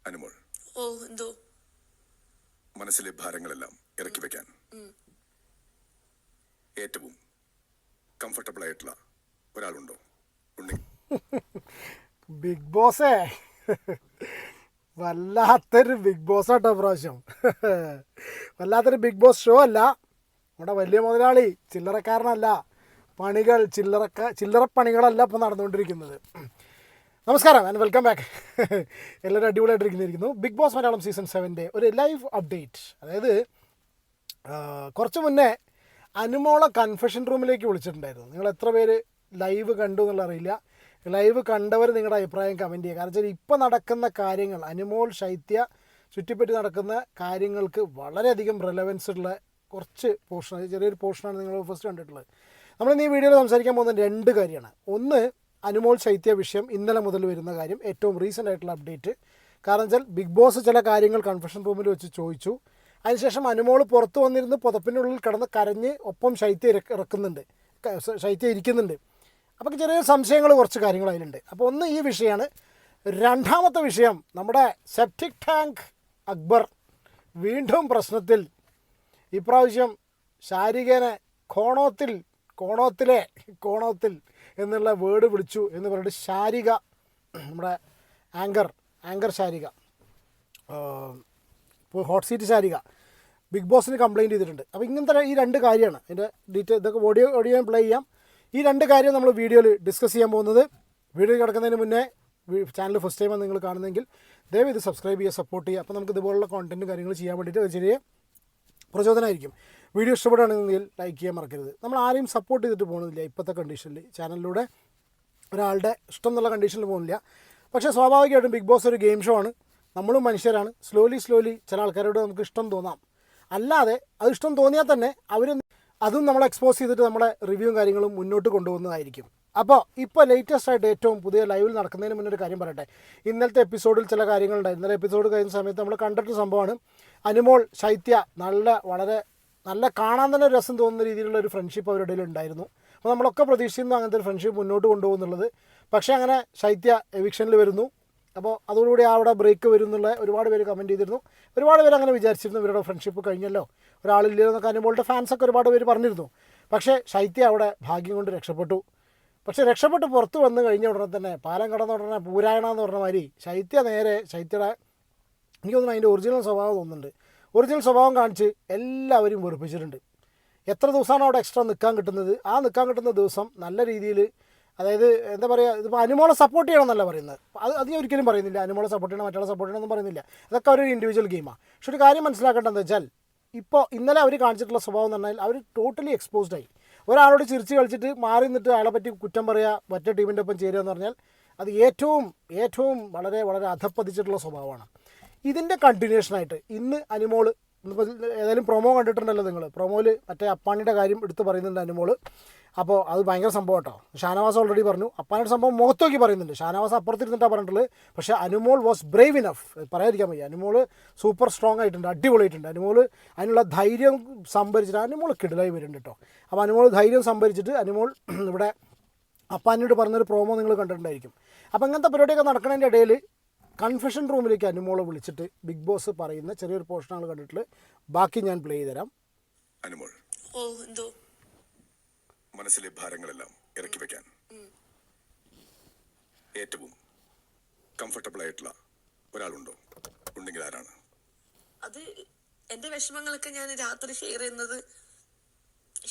അനുമോൾ, ഓ എന്തോ മനസ്സിലെ ഭാരങ്ങളെല്ലാം ഇറക്കി വെക്കാൻ ഏറ്റവും കംഫർട്ടബിൾ ആയിട്ടുള്ള ഒരാളുണ്ടോ? ബിഗ് ബോസേ വല്ലാത്തൊരു ബിഗ് ബോസ് ആട്ടോ പ്രാവശ്യം. വല്ലാത്തൊരു ബിഗ് ബോസ് ഷോ അല്ല. നമ്മുടെ വലിയ മുതലാളി ചില്ലറക്കാരനല്ല. ചില്ലറ പണികളല്ല ഇപ്പോൾ നടന്നുകൊണ്ടിരിക്കുന്നത്. നമസ്കാരം ആൻഡ് വെൽക്കം ബാക്ക്. എല്ലാവരും അടിപൊളിയായിട്ടിരിക്കുന്നു. ബിഗ് ബോസ് മലയാളം സീസൺ 7 ഒരു ലൈവ് അപ്ഡേറ്റ്. അതായത് കുറച്ച് മുന്നേ അനുമോളെ കൺഫെഷൻ റൂമിലേക്ക് വിളിച്ചിട്ടുണ്ടായിരുന്നു. നിങ്ങൾ എത്ര പേര് ലൈവ് കണ്ടു എന്നുള്ള അറിയില്ല. ലൈവ് കണ്ടവർ നിങ്ങളുടെ അഭിപ്രായം കമൻറ്റ് ചെയ്യുക. കാരണം വെച്ചാൽ ഇപ്പോൾ നടക്കുന്ന കാര്യങ്ങൾ, അനുമോൾ ശൈത്യ ചുറ്റിപ്പറ്റി നടക്കുന്ന കാര്യങ്ങൾക്ക് വളരെയധികം റെലവൻസ് ഉള്ള കുറച്ച് പോർഷൻ, ചെറിയൊരു പോർഷനാണ് നിങ്ങൾ ഫസ്റ്റ് കണ്ടിട്ടുള്ളത്. നമ്മളിന്ന് ഈ വീഡിയോയിൽ സംസാരിക്കാൻ പോകുന്ന രണ്ട് കാര്യമാണ്. ഒന്ന്, അനുമോൾ ശൈത്യ വിഷയം ഇന്നലെ മുതൽ വരുന്ന കാര്യം, ഏറ്റവും റീസെൻ്റ് ആയിട്ടുള്ള അപ്ഡേറ്റ്. കാരണം വെച്ചാൽ ബിഗ് ബോസ് ചില കാര്യങ്ങൾ കൺഫെഷൻ റൂമിൽ വെച്ച് ചോദിച്ചു. അതിനുശേഷം അനുമോൾ പുറത്ത് വന്നിരുന്ന് പുതപ്പിനുള്ളിൽ കിടന്ന് കരഞ്ഞ് ഒപ്പം ശൈത്യ ഇരിക്കുന്നുണ്ട്. അപ്പോൾ ചെറിയ സംശയങ്ങൾ, കുറച്ച് കാര്യങ്ങൾ അതിലുണ്ട്. അപ്പോൾ ഒന്ന് ഈ വിഷയമാണ്. രണ്ടാമത്തെ വിഷയം, നമ്മുടെ സെപ്റ്റിക് ടാങ്ക് അക്ബർ വീണ്ടും പ്രശ്നത്തിൽ. ഇപ്രാവശ്യം ശാരികനെ കോണോത്തിൽ എന്നുള്ള വേർഡ് വിളിച്ചു എന്ന് പറഞ്ഞിട്ട് ശാരിക, നമ്മുടെ ആങ്കർ ശാരിക, ഇപ്പോൾ ഹോട്ട് സീറ്റ് ശാരിക ബിഗ് ബോസിന് കംപ്ലയിൻറ്റ് ചെയ്തിട്ടുണ്ട്. അപ്പോൾ ഇങ്ങനത്തെ ഈ രണ്ട് കാര്യമാണ്. അതിൻ്റെ ഡീറ്റെയിൽ ഇതൊക്കെ ഓഡിയോ പ്ലേ ചെയ്യാം. ഈ രണ്ട് കാര്യം നമ്മൾ വീഡിയോയിൽ ഡിസ്കസ് ചെയ്യാൻ പോകുന്നത്. വീഡിയോ കിടക്കുന്നതിന് മുന്നേ ചാനൽ ഫസ്റ്റ് ടൈമാണ് നിങ്ങൾ കാണുന്നതെങ്കിൽ ദയവ് ഇത് സബ്സ്ക്രൈബ് ചെയ്യുക, സപ്പോർട്ട് ചെയ്യുക. അപ്പോൾ നമുക്ക് ഇതുപോലുള്ള കോണ്ടൻറ്റും കാര്യങ്ങൾ ചെയ്യാൻ വേണ്ടിയിട്ട് ഒരു ചെറിയ പ്രചോദനമായിരിക്കും. വീഡിയോ ഇഷ്ടപ്പെടുകയാണെങ്കിൽ ലൈക്ക് ചെയ്യാൻ മറക്കരുത്. നമ്മൾ ആരെയും സപ്പോർട്ട് ചെയ്തിട്ട് പോകുന്നില്ല ഇപ്പോഴത്തെ കണ്ടീഷനിൽ. ചാനലിലൂടെ ഒരാളുടെ ഇഷ്ടം എന്നുള്ള കണ്ടീഷനിൽ പോകുന്നില്ല. പക്ഷേ സ്വാഭാവികമായിട്ടും ബിഗ് ബോസ് ഒരു ഗെയിം ഷോ ആണ്. നമ്മളും മനുഷ്യരാണ്. സ്ലോലി ചില ആൾക്കാരോട് നമുക്ക് ഇഷ്ടം തോന്നാം. അല്ലാതെ അത് ഇഷ്ടം തോന്നിയാൽ തന്നെ അതും നമ്മളെ എക്സ്പോസ് ചെയ്തിട്ട് നമ്മളെ റിവ്യൂവും കാര്യങ്ങളും മുന്നോട്ട് കൊണ്ടുപോകുന്നതായിരിക്കും. അപ്പോൾ ഇപ്പോൾ ലേറ്റസ്റ്റ് ആയിട്ട് ഏറ്റവും പുതിയ ലൈവിൽ നടക്കുന്നതിന് മുന്നേ ഒരു കാര്യം പറയട്ടെ. ഇന്നലത്തെ എപ്പിസോഡിൽ ചില കാര്യങ്ങളുണ്ടായി. ഇന്നലെ എപ്പിസോഡ് കഴിയുന്ന സമയത്ത് നമ്മൾ കണ്ടിട്ട് സംഭവമാണ്. അനുമോൾ ശൈത്യ വളരെ നല്ല കാണാൻ തന്നെ രസം തോന്നുന്ന രീതിയിലുള്ള ഒരു ഫ്രണ്ട്ഷിപ്പ് അവരുടെ ഇടയിൽ ഉണ്ടായിരുന്നു. അപ്പോൾ നമ്മളൊക്കെ പ്രതീക്ഷിക്കുന്നു അങ്ങനത്തെ ഒരു ഫ്രണ്ട്ഷിപ്പ് മുന്നോട്ട് കൊണ്ടുപോകുന്നുള്ളത്. പക്ഷേ അങ്ങനെ ശൈത്യ എവിക്ഷനിൽ വരുന്നു. അപ്പോൾ അതോടുകൂടി അവിടെ ബ്രേക്ക് വരും എന്നുള്ള ഒരുപാട് പേര് കമൻറ്റ് ചെയ്തിരുന്നു. ഒരുപാട് പേര് അങ്ങനെ വിചാരിച്ചിരുന്നു, ഇവരുടെ ഫ്രണ്ട്ഷിപ്പ് കഴിഞ്ഞല്ലോ, ഒരാളില്ലല്ലോ എന്നൊക്കെ അനുമോളുടെ ഫാൻസൊക്കെ ഒരുപാട് പേര് പറഞ്ഞിരുന്നു. പക്ഷേ ശൈത്യ അവിടെ ഭാഗ്യം കൊണ്ട് രക്ഷപ്പെട്ടു. പക്ഷേ രക്ഷപ്പെട്ട് പുറത്ത് വന്ന് കഴിഞ്ഞ ഉടനെ തന്നെ, പാലം കടന്ന ഉടനെ പൂരായണ എന്ന് പറഞ്ഞ മാതിരി ശൈത്യയുടെ എനിക്ക് തോന്നുന്നു അതിൻ്റെ ഒറിജിനൽ സ്വഭാവം തോന്നുന്നുണ്ട്. ഒറിജിനൽ സ്വഭാവം കാണിച്ച് എല്ലാവരും വെറുപ്പിച്ചിട്ടുണ്ട്. എത്ര ദിവസമാണ് അവിടെ എക്സ്ട്രാ നിൽക്കാൻ കിട്ടുന്നത്, ആ നിൽക്കാൻ കിട്ടുന്ന ദിവസം നല്ല രീതിയിൽ, അതായത് എന്താ പറയുക, ഇതിപ്പോൾ അനുമോളെ സപ്പോർട്ട് ചെയ്യണമെന്നല്ല പറയുന്നത്. അത് ഞാൻ ഒരിക്കലും പറയുന്നില്ല. അനുമോളെ സപ്പോർട്ട് ചെയ്യണം, മറ്റുള്ള സപ്പോർട്ട് ചെയ്യണമെന്നും പറയുന്നില്ല. അതൊക്കെ ഒരു ഇൻഡിവിജ്വൽ ഗെയിമാണ്. പക്ഷെ ഒരു കാര്യം മനസ്സിലാക്കേണ്ടതെന്ന് വെച്ചാൽ, ഇപ്പോൾ ഇന്നലെ അവർ കാണിച്ചിട്ടുള്ള സ്വഭാവം എന്ന് പറഞ്ഞാൽ അവർ ടോട്ടലി എക്സ്പോസ്ഡ് ആയി. ഒരാളോട് ചിരിച്ച് കളിച്ചിട്ട് മാറി നിന്നിട്ട് അയാളെ പറ്റി കുറ്റം പറയുക, മറ്റേ ടീമിൻ്റെ ഒപ്പം ചേരുക എന്ന് പറഞ്ഞാൽ അത് ഏറ്റവും വളരെ അധപ്പതിച്ചിട്ടുള്ള സ്വഭാവമാണ്. ഇതിൻ്റെ കണ്ടിന്യൂഷനായിട്ട് ഇന്ന് അനുമോൾ, ഇന്നിപ്പോൾ ഏതായാലും പ്രൊമോ കണ്ടിട്ടുണ്ടല്ലോ നിങ്ങൾ. പ്രൊമോയിൽ മറ്റേ അപ്പാണിയുടെ കാര്യം എടുത്ത് പറയുന്നുണ്ട് അനുമോൾ. അപ്പോൾ അത് ഭയങ്കര സംഭവം കേട്ടോ. ഷാനവാസ് ഓൾറെഡി പറഞ്ഞു. അപ്പാനിയുടെ സംഭവം മുഖത്തോക്കി പറയുന്നുണ്ട്. ഷാനവാസ് അപ്പുറത്തിരുന്നിട്ടാണ് പറഞ്ഞിട്ടുള്ളത്. പക്ഷേ അനുമോൾ വാസ് ബ്രേവ് ഇനഫ്, പറയാതിരിക്കാൻ വയ്യ. അനുമോൾ സൂപ്പർ സ്ട്രോങ് ആയിട്ടുണ്ട്, അടിപൊളിയായിട്ടുണ്ട്. അനുമോൾ അതിനുള്ള ധൈര്യം സംഭരിച്ചിട്ട് അനുമോൾ കിടലായി വരുന്നുണ്ട് കേട്ടോ. അപ്പോൾ അനുമോൾ ധൈര്യം സംഭരിച്ചിട്ട് അനുമോൾ ഇവിടെ അപ്പാനോട് പറഞ്ഞൊരു പ്രോമോ നിങ്ങൾ കണ്ടിട്ടുണ്ടായിരിക്കും. അപ്പോൾ ഇങ്ങനത്തെ പരിപാടിയൊക്കെ നടക്കുന്നതിൻ്റെ ഇടയിൽ കൺഫെഷൻ റൂമിലേക്ക് അനുമോളെ വിളിച്ചിട്ട് ബിഗ് ബോസ് പറയുന്ന ചെറിയൊരു പോർഷനാണ് കണ്ടിട്ടുള്ളത്. ബാക്കി ഞാൻ പ്ലേ ചെയ്ത് തരാം. അനുമോൾ, ഓ എന്തോ മനസ്സിലെ ഭാരങ്ങളെല്ലാം ഇറക്കി വെക്കാൻ ഏറ്റവും കംഫർട്ടബിൾ ആയിട്ടുള്ള ഒരാളുണ്ടോ? ഉണ്ടെങ്കിൽ ആരാണ്? അത് എന്റെ വിഷമങ്ങളൊക്കെ ഞാൻ രാത്രി ഷെയർ ചെയ്യുന്നത്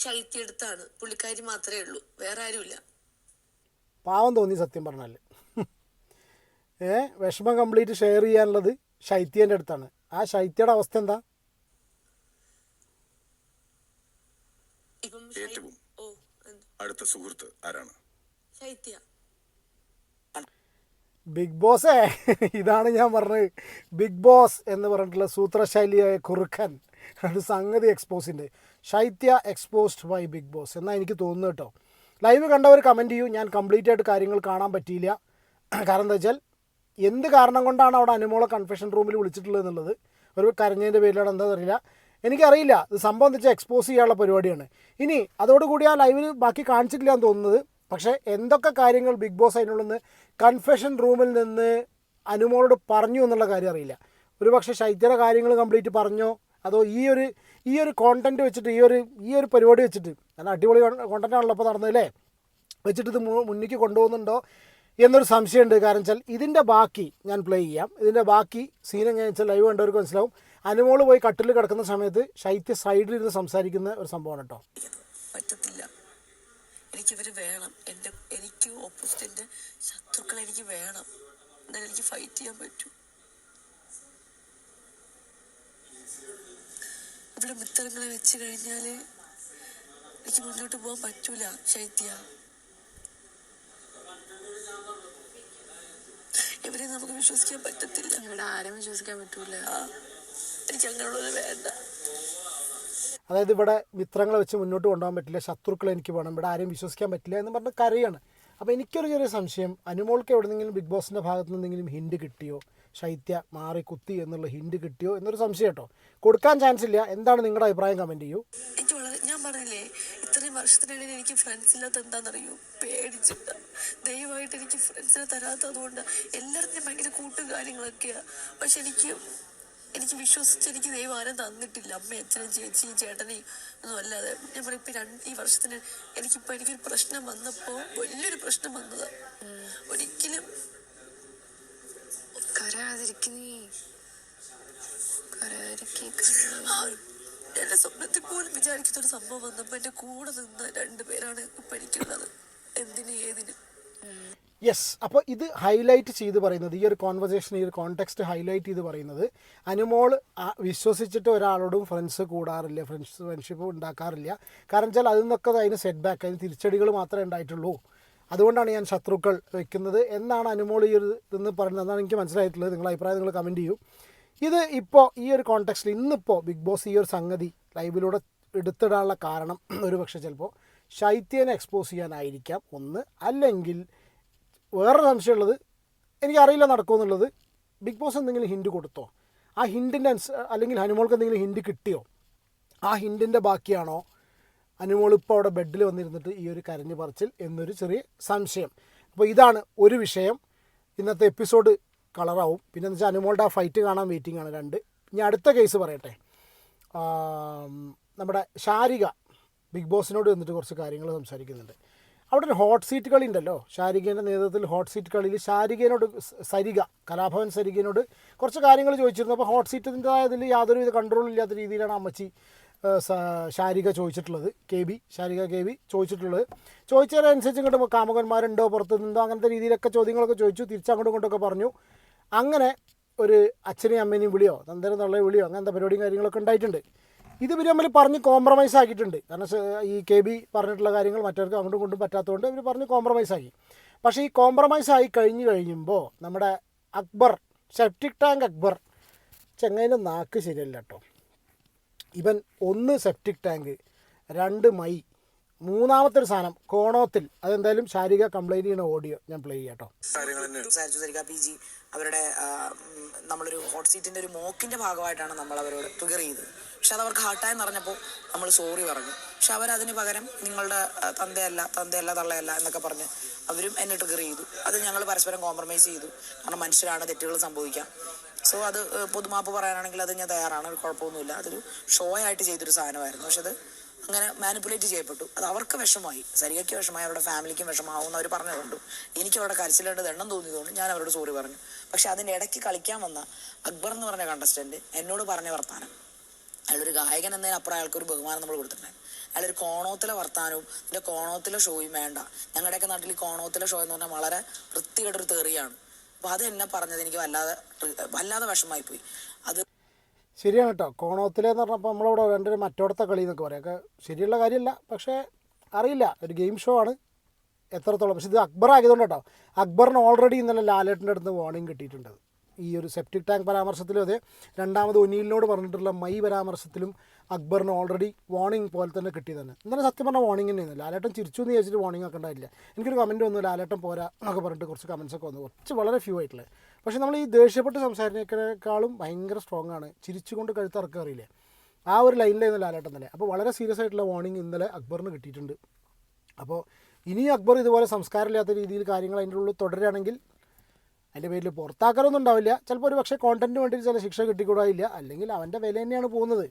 ശൈത്യ അടുത്താണ്. പുള്ളിക്കാരി മാത്രമേ ഉള്ളൂ, വേറെ ആരുമില്ല. പാവം തോന്നി സത്യം പറഞ്ഞാൽ. വിഷമം കംപ്ലീറ്റ് ഷെയർ ചെയ്യാനുള്ളത് ശൈത്യൻ്റെ അടുത്താണ്. ആ ശൈത്യയുടെ അവസ്ഥ എന്താ? ഏറ്റവും അടുത്ത സുഹൃത്ത് ആരാണ്? ശൈത്യ. ബിഗ് ബോസേ, ഇതാണ് ഞാൻ പറഞ്ഞത്. ബിഗ് ബോസ് എന്ന് പറഞ്ഞിട്ടുള്ള സൂത്രശൈലിയായ കുറുക്കൻ ഒരു സംഗതി എക്സ്പോസിൻ്റെ. ശൈത്യ എക്സ്പോസ്ഡ് ബൈ ബിഗ് ബോസ് എന്നാണ് എനിക്ക് തോന്നുന്നത് കേട്ടോ. ലൈവ് കണ്ടവർ കമൻറ്റ് ചെയ്യൂ. ഞാൻ കംപ്ലീറ്റ് ആയിട്ട് കാര്യങ്ങൾ കാണാൻ പറ്റിയില്ല. കാരണം എന്താ വെച്ചാൽ, എന്ത് കാരണം കൊണ്ടാണ് അവിടെ അനുമോളെ കൺഫെഷൻ റൂമിൽ വിളിച്ചിട്ടുള്ളത് എന്നുള്ളത്, ഒരു കരഞ്ഞതിൻ്റെ പേരിലാണ് എന്താണെന്ന് അറിയില്ല, എനിക്കറിയില്ല. ഇത് സംഭവം എന്ന് വെച്ചാൽ എക്സ്പോസ് ചെയ്യാനുള്ള പരിപാടിയാണ്. ഇനി അതോടുകൂടി ആ ലൈവിൽ ബാക്കി കാണിച്ചിട്ടില്ല എന്ന് തോന്നുന്നത്. പക്ഷേ എന്തൊക്കെ കാര്യങ്ങൾ ബിഗ് ബോസ് അതിനുള്ളിൽ നിന്ന് കൺഫെഷൻ റൂമിൽ നിന്ന് അനുമോളോട് പറഞ്ഞു എന്നുള്ള കാര്യം അറിയില്ല. ഒരു പക്ഷേ ശൈത്യയുടെ കാര്യങ്ങൾ കംപ്ലീറ്റ് പറഞ്ഞോ, അതോ ഈ ഒരു കോണ്ടൻറ്റ് വെച്ചിട്ട് ഈ ഒരു പരിപാടി വെച്ചിട്ട്, കാരണം അടിപൊളി കോണ്ടൻറ്റാണല്ലോ ഇപ്പോൾ നടന്നതല്ലേ, വെച്ചിട്ട് ഇത് മുന്നിലേക്ക് കൊണ്ടുപോകുന്നുണ്ടോ എന്നൊരു സംശയമുണ്ട്. കാരണം വെച്ചാൽ ഇതിൻ്റെ ബാക്കി ഞാൻ പ്ലേ ചെയ്യാം. ഇതിൻ്റെ ബാക്കി സീൻ എങ്ങനെയാണെന്ന് വെച്ചാൽ ലൈവ് കണ്ടവർക്ക് മനസ്സിലാവും. അനുമോള് പോയി കട്ടിൽ കിടക്കുന്ന സമയത്ത് ശൈത്യ സൈഡിലിരുന്ന് സംസാരിക്കുന്ന ഒരു സംഭവമാണ് കേട്ടോ. പറ്റത്തില്ല, എനിക്കിവർ വേണം. എനിക്ക് ഓപ്പോസിറ്റ് ശത്രുക്കൾ എനിക്ക് വേണം, എന്നാലും എനിക്ക് ഫൈറ്റ് ചെയ്യാൻ പറ്റൂ. ഇവിടെ മിത്രങ്ങളെ വെച്ച് കഴിഞ്ഞാല് എനിക്ക് മുന്നോട്ട് പോകാൻ പറ്റൂല ശൈത്യ. ഇവരെ നമുക്ക് വിശ്വസിക്കാൻ പറ്റത്തില്ല. ഇവിടെ ആരും വിശ്വസിക്കാൻ പറ്റൂല. എനിക്ക് അങ്ങനെയുള്ളത് വേണ്ട. അതായത് ഇവിടെ മിത്രങ്ങളെ വെച്ച് മുന്നോട്ട് കൊണ്ടുപോകാൻ പറ്റില്ല, ശത്രുക്കളെ എനിക്ക് വേണം, ഇവിടെ ആരെയും വിശ്വസിക്കാൻ പറ്റില്ല എന്ന് പറഞ്ഞ് കരയാണ്. അപ്പോൾ എനിക്കൊരു ചെറിയ സംശയം, അനുമോൾക്ക് എവിടെന്നെങ്കിലും ബിഗ് ബോസിൻ്റെ ഭാഗത്ത് നിന്ന് എന്തെങ്കിലും ഹിൻഡ് കിട്ടിയോ, ശൈത്യ മാറി കുത്തി എന്നുള്ള ഹിൻഡ് കിട്ടിയോ എന്നൊരു സംശയം കേട്ടോ. കൊടുക്കാൻ ചാൻസ് ഇല്ല. എന്താണ് നിങ്ങളുടെ അഭിപ്രായം? കമൻറ്റ് ചെയ്യൂ. എനിക്ക് വളരെ, ഞാൻ പറഞ്ഞില്ലേ, ഇത്രയും വർഷത്തിനിടയിൽ എനിക്ക് ഫ്രണ്ട്സ് ഇല്ലാത്ത എന്താണെന്നറിയൂ, പേടിച്ചിട്ട്. ദയവായിട്ട് എനിക്ക് ഫ്രണ്ട്സിനെ തരാത്തതുകൊണ്ട് എല്ലായിടത്തും ഭയങ്കര കൂട്ടും കാര്യങ്ങളൊക്കെയാണ്. പക്ഷെ എനിക്ക് വിശ്വസിച്ച് എനിക്ക് ദൈവം ആരും തന്നിട്ടില്ല. അമ്മയും അച്ഛനും ചേച്ചിയും ചേട്ടനെയും ഒന്നും അല്ലാതെ. ഞാൻ പറയും, ഇപ്പം ഈ വർഷത്തിന് എനിക്കൊരു പ്രശ്നം വന്നപ്പോൾ, വലിയൊരു പ്രശ്നം വന്നത്, ഒരിക്കലും എന്റെ സ്വപ്നത്തിൽ പോലും വിചാരിക്കുന്ന ഒരു സംഭവം വന്നപ്പോൾ എന്റെ കൂടെ നിന്ന് 2 പേരാണ് ഇപ്പം എനിക്കുള്ളത്. എന്തിനും ഏതിനും. യെസ്, അപ്പോൾ ഇത് ഹൈലൈറ്റ് ചെയ്ത് പറയുന്നത്, ഈ ഒരു കോൺവെർസേഷൻ, ഈ ഒരു കോണ്ടെക്സ്റ്റ് ഹൈലൈറ്റ് ചെയ്ത് പറയുന്നത്, അനുമോൾ വിശ്വസിച്ചിട്ട് ഒരാളോടും ഫ്രണ്ട്സ് കൂടാറില്ല, ഫ്രണ്ട്ഷിപ്പ് ഉണ്ടാക്കാറില്ല. കാരണം വെച്ചാൽ അതിൽ നിന്നൊക്കെ അതിന് സെറ്റ് ബാക്ക്, അതിന് തിരിച്ചടികൾ മാത്രമേ ഉണ്ടായിട്ടുള്ളൂ. അതുകൊണ്ടാണ് ഞാൻ ശത്രുക്കൾ വെക്കുന്നത് എന്നാണ് അനുമോൾ ഈ ഒരു ഇതെന്ന് പറയുന്നത്. എന്നാണ് എനിക്ക് മനസ്സിലായിട്ടുള്ളത്. നിങ്ങളുടെ അഭിപ്രായം നിങ്ങൾ കമൻറ്റ് ചെയ്യൂ. ഇത് ഇപ്പോൾ ഈ ഒരു കോണ്ടെക്സ്റ്റിൽ ഇന്നിപ്പോൾ ബിഗ് ബോസ് ഈ ഒരു സംഗതി ലൈവിലൂടെ എടുത്തിടാനുള്ള കാരണം ഒരു പക്ഷേ ചിലപ്പോൾ ശൈത്യനെ എക്സ്പോസ് ചെയ്യാനായിരിക്കാം ഒന്ന്. അല്ലെങ്കിൽ വേറൊരു സംശയമുള്ളത്, എനിക്കറിയില്ല നടക്കുമെന്നുള്ളത്, ബിഗ് ബോസ് എന്തെങ്കിലും ഹിൻഡ് കൊടുത്തോ, ആ ഹിൻഡിൻ്റെ അല്ലെങ്കിൽ അനുമോൾക്ക് എന്തെങ്കിലും ഹിൻഡ് കിട്ടിയോ, ആ ഹിൻഡിൻ്റെ ബാക്കിയാണോ അനുമോൾ ഇപ്പോൾ അവിടെ ബെഡിൽ വന്നിരുന്നിട്ട് ഈ ഒരു കരഞ്ഞു പറച്ചിൽ എന്നൊരു ചെറിയ സംശയം. അപ്പോൾ ഇതാണ് ഒരു വിഷയം. ഇന്നത്തെ എപ്പിസോഡ് കളറാവും. പിന്നെ എന്ന് വെച്ചാൽ അനുമോളുടെ ആ ഫൈറ്റ് കാണാൻ വെയിറ്റിംഗ് ആണ് 2. ഇനി അടുത്ത കേസ് പറയട്ടെ. നമ്മുടെ ശാരിക ബിഗ് ബോസിനോട് വന്നിട്ട് കുറച്ച് കാര്യങ്ങൾ സംസാരിക്കുന്നുണ്ട്. അവിടെ ഒരു ഹോട്ട് സീറ്റ് കളി ഉണ്ടല്ലോ, ശാരികേൻ്റെ നേതൃത്വത്തിൽ ഹോട്ട് സീറ്റ് കളിയിൽ കലാഭവൻ സരികനോട് കുറച്ച് കാര്യങ്ങൾ ചോദിച്ചിരുന്നു. അപ്പോൾ ഹോട്ട് സീറ്റിൻ്റെതായതിൽ യാതൊരുവിധ കൺട്രോൾ ഇല്ലാത്ത രീതിയിലാണ് അമ്മച്ചി ശാരിക ചോദിച്ചിട്ടുള്ളത്, ശാരിക കെ ബി ചോദിച്ചിട്ടുള്ളത്. ചോദിച്ചതിനനുസരിച്ച് ഇങ്ങോട്ട് കാമുകന്മാരുണ്ടോ, പുറത്ത് നിന്നോ, അങ്ങനത്തെ രീതിയിലൊക്കെ ചോദ്യങ്ങളൊക്കെ ചോദിച്ചു. തിരിച്ചങ്ങോട്ടും ഇങ്ങോട്ടൊക്കെ പറഞ്ഞു. അങ്ങനെ ഒരു അച്ഛനെയും അമ്മേനെയും വിളിയോ തന്തരം തള്ളയെ വിളിയോ അങ്ങനത്തെ പരിപാടിയും കാര്യങ്ങളൊക്കെ ഉണ്ടായിട്ടുണ്ട്. ഇത് ഇവർ തമ്മിൽ പറഞ്ഞ് കോംപ്രമൈസ് ആക്കിയിട്ടുണ്ട്. കാരണം ഈ കെ ബി പറഞ്ഞിട്ടുള്ള കാര്യങ്ങൾ മറ്റവർക്ക് അങ്ങോട്ടും ഇങ്ങോട്ടും പറ്റാത്തതുകൊണ്ട് ഇവർ പറഞ്ഞ് കോംപ്രമൈസ് ആക്കി. പക്ഷേ ഈ കോംപ്രമൈസ് ആയി കഴിയുമ്പോൾ നമ്മുടെ അക്ബർ, സെപ്റ്റിക് ടാങ്ക് അക്ബർ, ചെങ്ങൈൻ്റെ നാക്ക് ശരിയല്ല കേട്ടോ. ഇവൻ 1 സെപ്റ്റിക് ടാങ്ക്, 2 മൈ, 3ാമത്തെ ഒരു സാധനം കോണോത്തിൽ. അതെന്തായാലും ശാരിക കംപ്ലൈൻറ്റ് ചെയ്യുന്ന ഓഡിയോ ഞാൻ പ്ലേ ചെയ്യാം കേട്ടോ. PG അവരുടെ നമ്മളൊരു ഹോട്ട് സീറ്റിൻ്റെ ഒരു മോക്കിൻ്റെ ഭാഗമായിട്ടാണ് നമ്മൾ അവരോട് ട്രിഗർ ചെയ്തത്. പക്ഷെ അത് അവർക്ക് ഹാർട്ടായി പറഞ്ഞപ്പോൾ നമ്മൾ സോറി പറഞ്ഞു. പക്ഷെ അവരതിന് പകരം നിങ്ങളുടെ തന്തയല്ല തള്ളയല്ല എന്നൊക്കെ പറഞ്ഞ് അവരും എന്നെ ട്രിഗർ ചെയ്തു. അത് ഞങ്ങൾ പരസ്പരം കോംപ്രമൈസ് ചെയ്തു. കാരണം മനുഷ്യരാണ്, തെറ്റുകൾ സംഭവിക്കാം. സോ അത് പൊതുമാപ്പ് പറയാനാണെങ്കിൽ അത് ഞാൻ തയ്യാറാണ്, ഒരു കുഴപ്പമൊന്നുമില്ല. അതൊരു ഷോ ആയിട്ട് ചെയ്തൊരു സാധനമായിരുന്നു. പക്ഷെ അത് അങ്ങനെ മാനിപ്പുലേറ്റ് ചെയ്യപ്പെട്ടു. അത് അവർക്ക് വിഷമമായി, സരികയ്ക്ക് വിഷമമായി, അവരുടെ ഫാമിലിക്കും വിഷമാവും അവർ പറഞ്ഞതുകൊണ്ട് എനിക്ക് അവരുടെ കരച്ചിലേണ്ടത് എണ്ണം തോന്നിയതുകൊണ്ട് ഞാൻ അവരോട് സോറി പറഞ്ഞു. പക്ഷെ അതിൻ്റെ ഇടയ്ക്ക് കളിക്കാൻ വന്ന അക്ബർ എന്ന് പറഞ്ഞ കണ്ടസ്റ്റൻറ്റ് എന്നോട് പറഞ്ഞ വർത്താനം, അയാളൊരു ഗായകൻ എന്നതിനപ്പുറം അയാൾക്കൊരു ബഹുമാനം നമ്മൾ കൊടുത്തിട്ടുണ്ടായിരുന്നു. അയാളൊരു കോണോത്തിലെ വർത്താനവും ഇതിൻ്റെ കോണോത്തിലെ ഷോയും വേണ്ട. ഞങ്ങളുടെയൊക്കെ നാട്ടിൽ ഈ കോണോത്തിലെ ഷോ എന്ന് പറഞ്ഞാൽ വളരെ വൃത്തികെട്ടൊരു തെറിയാണ്. അപ്പോൾ അത് എന്നെ പറഞ്ഞത് എനിക്ക് വല്ലാതെ വിഷമമായിപ്പോയി. അത് ശരിയാണ് കേട്ടോ. കോണോത്തിലെന്ന് പറഞ്ഞപ്പോൾ നമ്മളവിടെ രണ്ടൊരു മറ്റോടത്തെ കളി എന്നൊക്കെ പറയാം. ഒക്കെ ശരിയുള്ള കാര്യമല്ല, പക്ഷേ അറിയില്ല, ഒരു ഗെയിം ഷോ ആണ് എത്രത്തോളം. പക്ഷേ ഇത് അക്ബർ ആയതുകൊണ്ട് കേട്ടോ. അക്ബറിന് ഓൾറെഡി ഇന്നലെ ലാലേട്ടൻ്റെ അടുത്ത് വാർണിംഗ് കിട്ടിയിട്ടുണ്ട്. ഈ ഒരു സെപ്റ്റിക് ടാങ്ക് പരാമർശത്തിലും അതെ, രണ്ടാമത് ഒനീലിനോട് പറഞ്ഞിട്ടുള്ള മൈ പരാമർശത്തിലും അക്ബറിന് ഓൾറെഡി വാർണിംഗ് പോലെ തന്നെ കിട്ടി തന്നെ. ഇന്നലെ സത്യം പറഞ്ഞാൽ വാർണിംഗ് തന്നെയാണ്. ലാലേട്ടൻ ചിരിച്ചു എന്ന് ചോദിച്ചിട്ട് വാർണിംഗ് ഒക്കെ ഉണ്ടായില്ല. എനിക്കൊരു കമൻറ്റ് വന്നു, ലാലേട്ടൻ പോരാ എന്നൊക്കെ പറഞ്ഞിട്ട് കുറച്ച് കമൻസൊക്കെ വന്നു, കുറച്ച് വളരെ ഫ്യൂ ആയിട്ടുള്ളത്. പക്ഷേ നമ്മൾ ഈ ദേഷ്യപ്പെട്ട് സംസാരിക്കുന്നതിനേക്കാളും ഭയങ്കര സ്ട്രോങ് ആണ്. ചിരിച്ചുകൊണ്ട് കഴുത്തിറക്കുക അറിയില്ലേ, ആ ഒരു ലൈനിലായിരുന്നു ലാലേട്ടൻ തന്നെ. അപ്പോൾ വളരെ സീരിയസ് ആയിട്ടുള്ള വാർണിംഗ് ഇന്നലെ അക്ബറിന് കിട്ടിയിട്ടുണ്ട്. അപ്പോൾ ഇനി അക്ബർ ഇതുപോലെ സംസ്കാരമില്ലാത്ത രീതിയിൽ കാര്യങ്ങൾ അതിൻ്റെ ഉള്ളിൽ തുടരുകയാണെങ്കിൽ അതിൻ്റെ പേരിൽ പുറത്താക്കലൊന്നും ഉണ്ടാവില്ല. ചിലപ്പോൾ ഒരു പക്ഷേ കോണ്ടന്റിന് വേണ്ടി ചില ശിക്ഷ കിട്ടിക്കൂടായില്ല, അല്ലെങ്കിൽ അവൻ്റെ വില തന്നെയാണ് പോകുന്നത്.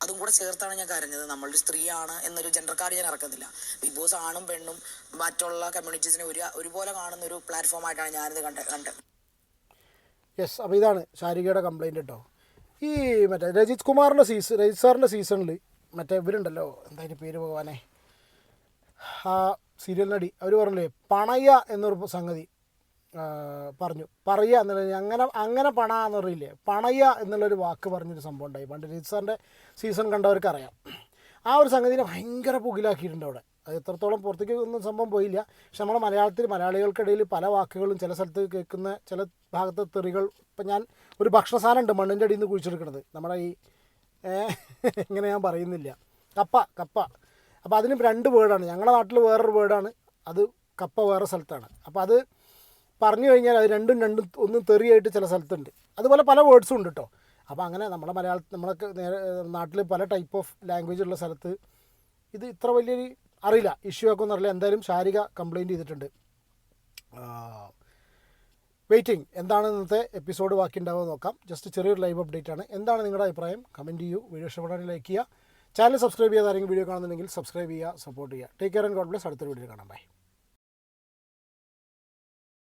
അതും കൂടെ ചേർത്താണ് ഞാൻ കരഞ്ഞത്. നമ്മളൊരു സ്ത്രീയാണ് എന്നൊരു ജെൻഡർ കാർഡ് ഞാൻ ഇറക്കുന്നില്ല. ബിഗ് ബോസ് ആണും പെണ്ണും മറ്റുള്ള കമ്മ്യൂണിറ്റീസിനെ ഒരുപോലെ കാണുന്ന ഒരു പ്ലാറ്റ്ഫോമായിട്ടാണ് ഞാനിത് കണ്ടത്. യെസ്, അപ്പോൾ ഇതാണ് ശാരികയുടെ കംപ്ലയിൻറ്റ് കേട്ടോ. ഈ മറ്റേ രജിത് സാറിൻ്റെ സീസണിൽ മറ്റേ ഇവരുണ്ടല്ലോ, എന്തായാലും പേര് പോകാനേ, ആ സീരിയൽ നടി, അവർ പറഞ്ഞില്ലേ പണയ എന്നൊരു സംഗതി പറഞ്ഞു. പറയുക എന്നുള്ളത് അങ്ങനെ പണ എന്ന് പറയില്ലേ, പണയ എന്നുള്ളൊരു വാക്ക് പറഞ്ഞൊരു സംഭവം ഉണ്ടായി പണ്ട്. രജിത് സാറിൻ്റെ സീസൺ കണ്ടവർക്ക് അറിയാം. ആ ഒരു സംഗതിനെ ഭയങ്കര പുകിലാക്കിയിട്ടുണ്ട് അവിടെ. അത് എത്രത്തോളം പുറത്തേക്ക് ഒന്നും സംഭവം പോയില്ല. പക്ഷെ നമ്മുടെ മലയാളികൾക്കിടയിൽ പല വാക്കുകളും ചില സ്ഥലത്ത് കേൾക്കുന്ന ചില ഭാഗത്തെ തെറികൾ. ഇപ്പം ഞാൻ ഒരു ഭക്ഷണ സാധനം ഉണ്ട് മണ്ണിൻ്റെ അടിയിൽ നിന്ന് കുഴിച്ചെടുക്കുന്നത്, നമ്മുടെ ഈ ഇങ്ങനെ ഞാൻ പറയുന്നില്ല, കപ്പ. അപ്പോൾ അതിന് 2 വേർഡാണ്. ഞങ്ങളുടെ നാട്ടിൽ വേറൊരു വേർഡാണ്, അത് കപ്പ വേറെ സ്ഥലത്താണ്. അപ്പോൾ അത് പറഞ്ഞു കഴിഞ്ഞാൽ അത് രണ്ടും ഒന്നും തെറിയായിട്ട് ചില സ്ഥലത്തുണ്ട്. അതുപോലെ പല വേർഡ്സും ഉണ്ട് കേട്ടോ. അപ്പോൾ അങ്ങനെ നമ്മുടെ നമ്മളൊക്കെ നാട്ടിൽ പല ടൈപ്പ് ഓഫ് ലാംഗ്വേജ് ഉള്ള സ്ഥലത്ത് ഇത് ഇത്ര വലിയൊരു അറിയില്ല, ഇഷ്യൂ ആക്കുമെന്ന് അറിയില്ല. എന്തായാലും ശാരിക കംപ്ലയിൻറ്റ് ചെയ്തിട്ടുണ്ട്. വെയിറ്റിംഗ് എന്താണ് ഇന്നത്തെ എപ്പിസോഡ് ബാക്കി ഉണ്ടാവുക നോക്കാം. ജസ്റ്റ് ചെറിയൊരു ലൈവ് അപ്ഡേറ്റ് ആണ്. എന്താണ് നിങ്ങളുടെ അഭിപ്രായം? കമൻറ്റ് ചെയ്യൂ. വീഡിയോ ഇഷ്ടപ്പെടാൻ ലൈക്ക് ചെയ്യുക. ചാനൽ സബ്സ്ക്രൈബ് ചെയ്യാതെ ആരെങ്കിലും വീഡിയോ കാണുന്നുണ്ടെങ്കിൽ സബ്സ്ക്രൈബ് ചെയ്യുക, സപ്പോർട്ട് ചെയ്യുക. Take care and God bless. അടുത്തൊരു വീഡിയോ കാണാം. ബൈ.